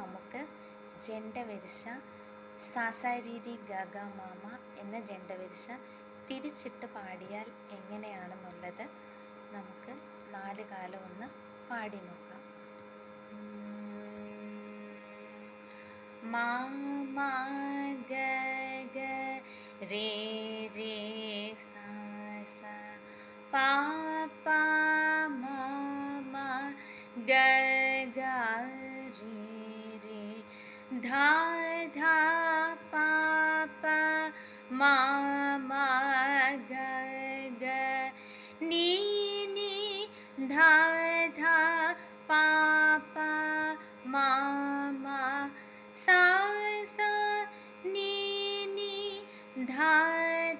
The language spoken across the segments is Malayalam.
നമുക്ക് ജെണ്ട വരിശ സാസാരീരി ഗഗ മാമ എന്ന ജെണ്ട വരിശ തിരിച്ചിട്ട് പാടിയാൽ എങ്ങനെയാണെന്നുള്ളത് നമുക്ക് 4 കാലം ഒന്ന് പാടി നോക്കാം. മാ മാ ഗ ഗ രേ രേ സാ സാ പാ പാ മാ മാ ഗ ഗ രേ രേ ധാ ധാ പാ പാ മാ മാ ഗ ഗ നീ നീ ധാ ധാ പാ പാ മാ മാ സാ സാ നീ നീ ധാ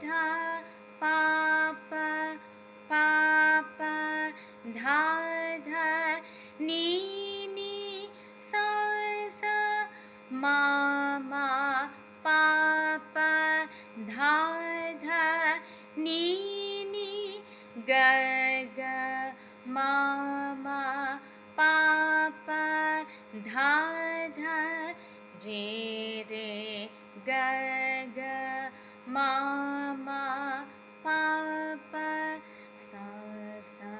ധാ പാ പാ പാ പാ ധാ ധാ നീ നീ സാ സാ മാ മാ പാ പാ ധാ ധാ നീ നീ ഗ ഗ മാ മാ പാ പാ ധാ ധാ രേ രേ ഗ ഗ മാ മാ പാ പാ സാ സാ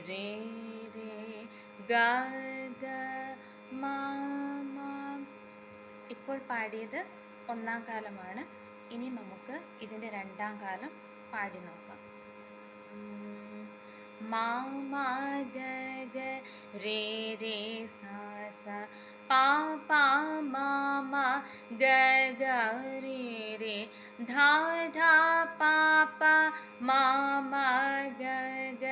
രേ രേ ഗ ഗ മാ മാ. ഇപ്പോൾ പാടിയത് 1-ാം കാലമാണ്. ഇനി നമുക്ക് ഇതിൻ്റെ 2-ാം കാലം പാടി നോക്കാം. മാ മാ ഗ ഗ രേ രേ സാ സാ പാ പാ മാ മാ ഗ ഗ രേ രേ ധാ ധാ പാ പാ മാ മാ ഗ ഗ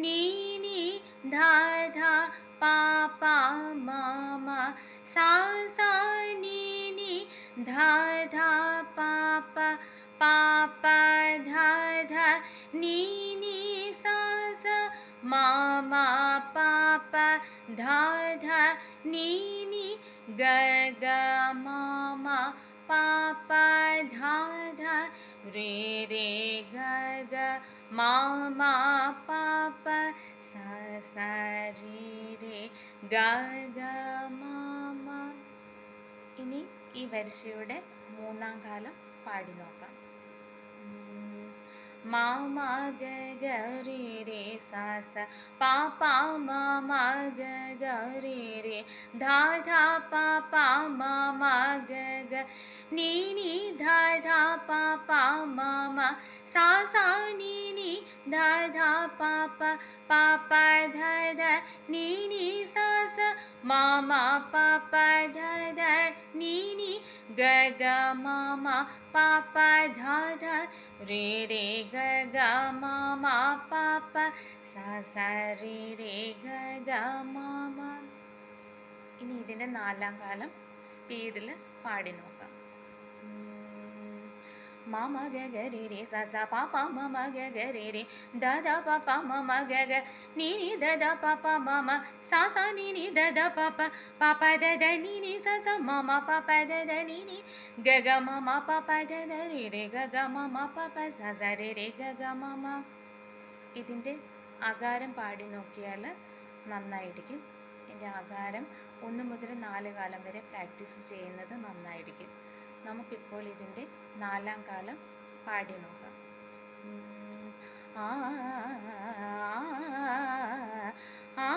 നീ നീ ധാ ധാ പാ പാ മാ മാ സാ സാ നീ നീ ധാ ധാ പാ പാ പാ പാ ധാ ധാ നീ നീ സാ സാ മാ മാ പാ പാ ധാ ധാ നീ നീ ഗ ഗ മാ മാ പാ പാ ധാ ധാ രേ രേ ഗ ഗ മാ മാ പാ പാ സാ സാ രേ രേ ഗ ഗ മാ മാ. ഇനി ഈ വരിശയുടെ 3-ാം കാലം പാടി നോക്കാം. മാ മാ ഗ ഗ രേ രേ സാ സാ പാ പാ മാ മാ ഗ ഗ രേ രേ ധാ ധാ പാ പാ മാ മാ ഗ ഗ നീ നീ ധാ ധാ പാ പാ മാ മാ സാ സാ നീ നീ ധാ ധാ പാ പാ പാ പാ ധാ ധാ നീ നീ സാ സാ മാ മാ പാ പാ ധാ ധാ നീ നീ ഗ ഗ മാ മാ പാ പാ ധാ ധാ രേ രേ ഗ ഗ മാ മാ പാ പാ സാ സാ രേ രേ ഗ ഗ മാ മാ. ഇനി ഇതിൻ്റെ 4-ാം കാലം സ്പീഡിൽ പാടി നോക്കാം. മാ മാ ഗ ഗ രേ രേ സാ സാ പാ പാ മാ മാ ഗ ഗ രേ രേ ധാ ധാ പാ പാ മാ മാ ഗ ഗ നീ നീ ധ ധ പാ പാ മാ മാ സാ സാ നീ നീ ധ ധ പാ പാ പാ പാ ധ ധ നീ നീ സാ സാ മാ മാ പാ പാ ധ ധ നീ നീ ഗ ഗ മാ മാ പാ പാ ധ ധ രേ രേ ഗ ഗ മാ മാ പാ പാ സാ സാ രേ രേ ഗ ഗ മാ മാ. ഇതിൻ്റെ അകാരം പാടി നോക്കിയാൽ നന്നായിരിക്കും. ഇതിൻ്റെ അകാരം 1 മുതൽ 4 കാലം വരെ പ്രാക്ടീസ് ചെയ്യുന്നത് നന്നായിരിക്കും. നമുക്കിപ്പോൾ ഇതിൻ്റെ 4-ാം കാലം പാടി നോക്കാം. ആ ആ